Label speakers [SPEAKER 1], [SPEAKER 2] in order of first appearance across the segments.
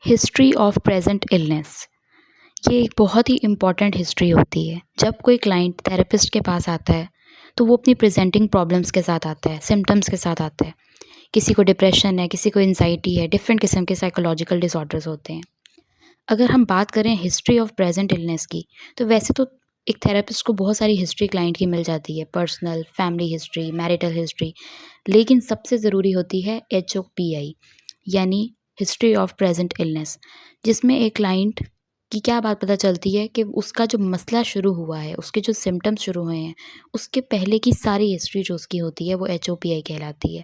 [SPEAKER 1] History of present illness, ये एक बहुत ही इम्पॉर्टेंट हिस्ट्री होती है। जब कोई क्लाइंट थेरेपिस्ट के पास आता है तो वो अपनी प्रेजेंटिंग प्रॉब्लम्स के साथ आता है, सिम्टम्स के साथ आता है। किसी को डिप्रेशन है, किसी को एंजाइटी है, डिफरेंट किस्म के साइकोलॉजिकल डिसऑर्डर्स होते हैं। अगर हम बात करें हिस्ट्री ऑफ प्रेजेंट इलनेस की, तो वैसे तो एक थेरेपिस्ट को बहुत सारी हिस्ट्री क्लाइंट की मिल जाती है, personal, family history, marital history, लेकिन सबसे ज़रूरी होती है HOPI, यानी हिस्ट्री ऑफ प्रेजेंट इलनेस, जिसमें एक क्लाइंट की क्या बात पता चलती है कि उसका जो मसला शुरू हुआ है, उसके जो सिम्टम्स शुरू हुए हैं, उसके पहले की सारी हिस्ट्री जो उसकी होती है वो HOPI कहलाती है।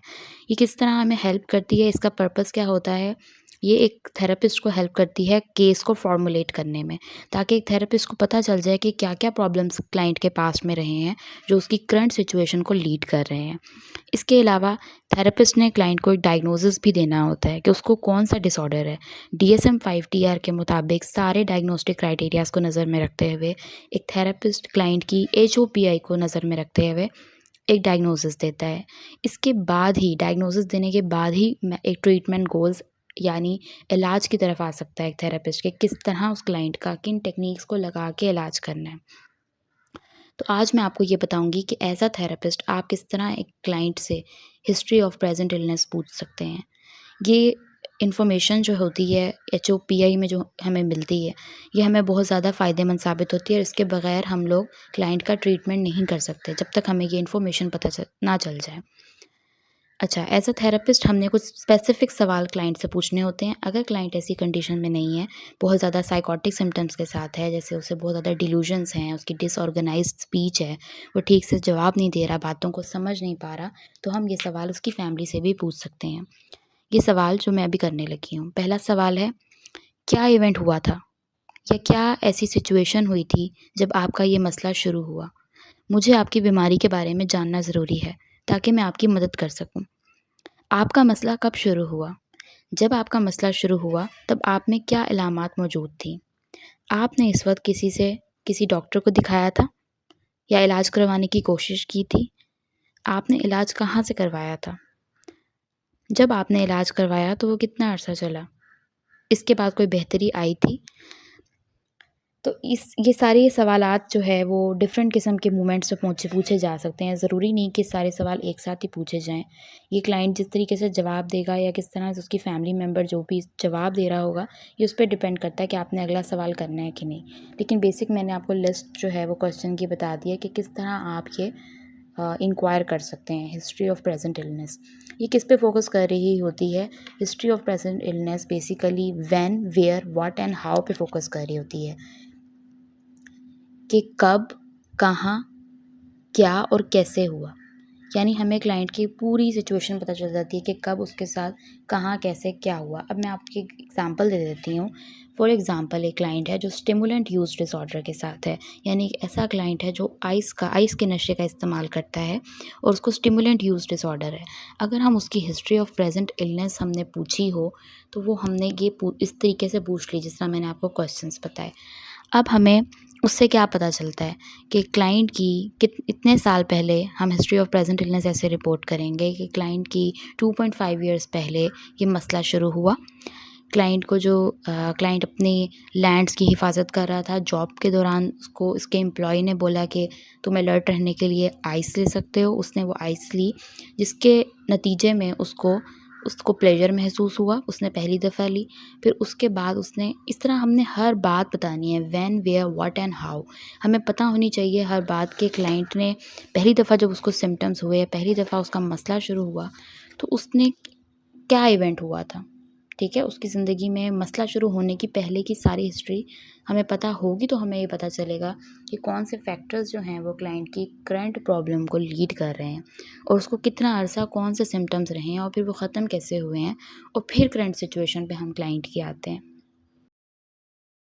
[SPEAKER 1] ये किस तरह हमें हेल्प करती है, इसका पर्पस क्या होता है? ये एक थेरेपिस्ट को हेल्प करती है केस को फॉर्मुलेट करने में, ताकि एक थेरेपिस्ट को पता चल जाए कि क्या क्या प्रॉब्लम्स क्लाइंट के पास में रहे हैं जो उसकी करंट सिचुएशन को लीड कर रहे हैं। इसके अलावा थेरेपिस्ट ने क्लाइंट को एक डायग्नोसिस भी देना होता है कि उसको कौन सा डिसऑर्डर है। DSM-5 TR के मुताबिक सारे डायग्नोस्टिक क्राइटेरियाज को नज़र में रखते हुए एक थेरेपिस्ट क्लाइंट की HOPI को नज़र में रखते हुए एक डायग्नोसिस देता है। इसके बाद ही, डायग्नोसिस देने के बाद ही एक ट्रीटमेंट गोल्स यानी इलाज की तरफ आ सकता है एक थेरेपिस्ट के, किस तरह उस क्लाइंट का किन टेक्निक्स को लगा के इलाज करना है। तो आज मैं आपको ये बताऊंगी कि एज अ थेरेपिस्ट आप किस तरह एक क्लाइंट से हिस्ट्री ऑफ प्रेजेंट इलनेस पूछ सकते हैं। ये इन्फॉर्मेशन जो होती है HOPI में जो हमें मिलती है, ये हमें बहुत ज़्यादा फ़ायदेमंद साबित होती है और इसके बगैर हम लोग क्लाइंट का ट्रीटमेंट नहीं कर सकते जब तक हमें ये इन्फॉर्मेशन ना चल जाए। अच्छा, एज अ थेरेपिस्ट हमने कुछ स्पेसिफिक सवाल क्लाइंट से पूछने होते हैं। अगर क्लाइंट ऐसी कंडीशन में नहीं है, बहुत ज़्यादा साइकोटिक सिम्टम्स के साथ है, जैसे उसे बहुत ज़्यादा डिल्यूजन्स हैं, उसकी डिसऑर्गेनाइज्ड स्पीच है, वो ठीक से जवाब नहीं दे रहा, बातों को समझ नहीं पा रहा, तो हम ये सवाल उसकी फैमिली से भी पूछ सकते हैं। ये सवाल जो मैं अभी करने लगी हूँ। पहला सवाल है, क्या इवेंट हुआ था या क्या ऐसी सिचुएशन हुई थी जब आपका ये मसला शुरू हुआ? मुझे आपकी बीमारी के बारे में जानना ज़रूरी है ताकि मैं आपकी मदद कर सकूँ। आपका मसला कब शुरू हुआ? जब आपका मसला शुरू हुआ तब आप में क्या अलामात मौजूद थी? आपने इस वक्त किसी डॉक्टर को दिखाया था या इलाज करवाने की कोशिश की थी? आपने इलाज कहाँ से करवाया था? जब आपने इलाज करवाया तो वो कितना अर्सा चला? इसके बाद कोई बेहतरी आई थी? तो ये सारे सवालात जो है वो डिफरेंट किस्म के मोमेंट्स पे पूछे जा सकते हैं। ज़रूरी नहीं कि सारे सवाल एक साथ ही पूछे जाएं। ये क्लाइंट जिस तरीके से जवाब देगा या किस तरह से उसकी फैमिली मेम्बर जो भी जवाब दे रहा होगा, ये उस पर डिपेंड करता है कि आपने अगला सवाल करना है कि नहीं। लेकिन बेसिक मैंने आपको लिस्ट जो है वो क्वेश्चन की बता दी है कि किस तरह आप ये इंक्वायर कर सकते हैं हिस्ट्री ऑफ प्रेजेंट इलनेस। ये किस पे फोकस कर रही होती है? History of present illness basically when, where, what and how पे फोकस कर रही होती है कि कब, कहाँ, क्या और कैसे हुआ। यानी हमें क्लाइंट की पूरी सिचुएशन पता चल जाती है कि कब उसके साथ कहाँ, कैसे, क्या हुआ। अब मैं आपको एक एग्जांपल दे देती हूँ। फॉर एग्जांपल, एक क्लाइंट है जो स्टिमुलेंट यूज डिसऑर्डर के साथ है, यानी एक ऐसा क्लाइंट है जो आइस के नशे का इस्तेमाल करता है और उसको स्टिमुलेंट यूज डिसऑर्डर है। अगर हम उसकी हिस्ट्री ऑफ प्रेजेंट इलनेस हमने पूछी हो तो वो हमने इस तरीके से पूछ ली जिस तरह मैंने आपको क्वेश्चंस बताए। अब हमें उससे क्या पता चलता है कि क्लाइंट की इतने साल पहले हम हिस्ट्री ऑफ प्रेजेंट इलनेस ऐसे रिपोर्ट करेंगे कि क्लाइंट की 2.5 ईयर्स पहले ये मसला शुरू हुआ। क्लाइंट अपनी लैंड्स की हिफाजत कर रहा था। जॉब के दौरान उसको इसके एम्प्लॉय ने बोला कि तुम अलर्ट रहने के लिए आइस ले सकते हो। उसने वो आइस ली, जिसके नतीजे में उसको प्लेजर महसूस हुआ। उसने पहली दफ़ा ली, फिर उसके बाद उसने इस तरह हमने हर बात बतानी है, when, where, what and how. हमें पता होनी चाहिए हर बात के क्लाइंट ने पहली दफ़ा जब उसको सिम्टम्स हुए, पहली दफ़ा उसका मसला शुरू हुआ, तो उसने क्या इवेंट हुआ था। ठीक है, उसकी ज़िंदगी में मसला शुरू होने की पहले की सारी हिस्ट्री हमें पता होगी, तो हमें ये पता चलेगा कि कौन से फैक्टर्स जो हैं वो क्लाइंट की करंट प्रॉब्लम को लीड कर रहे हैं और उसको कितना अरसा कौन से सिम्टम्स रहे हैं और फिर वो ख़त्म कैसे हुए हैं, और फिर करंट सिचुएशन पे हम क्लाइंट की आते हैं।